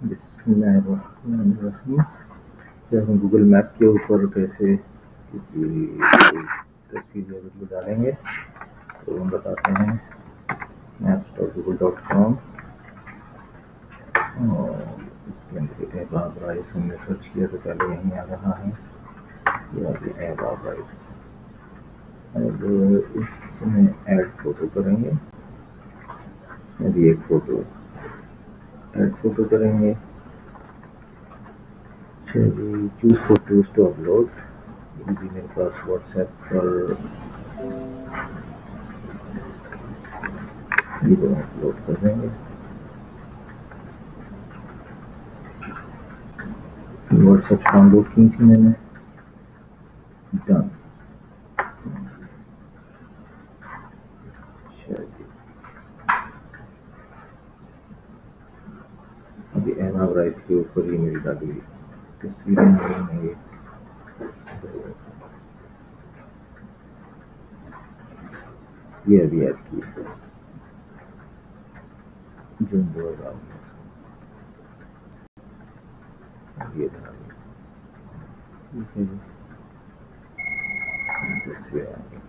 بسم اللہ الرحمن الرحیم. کہ ہم گوگل میپ کے اوپر کیسے کسی تصویر یا ویڈیو ڈالیں گے تو ہم بتاتے ہیں. maps.google.com اور اس کے اندر ایپ آف رائس ہم نے سرچ کیا تو پہلے یہیں آ رہا ہے. یہ ایپ آف رائس. اب اس میں ایڈ فوٹو کریں گے. اس میں بھی ایک فوٹو ایڈ فوٹو کریں گے. Choose photos to upload. یہ بھی میرے پاس واٹس ایپ پر یہ اپلوڈ کر دیں گے. واٹس ایپ ڈاؤن لوڈ کی تھی میں نے. ڈن. ابھی ایم آف رائس کے اوپر ہی میری ڈالی تصویریں نہیں ہیں. یہ ابھی ایڈ کی جون 2019 یہ ڈالی. ٹھیک ہے جی. تصویر آ گئی.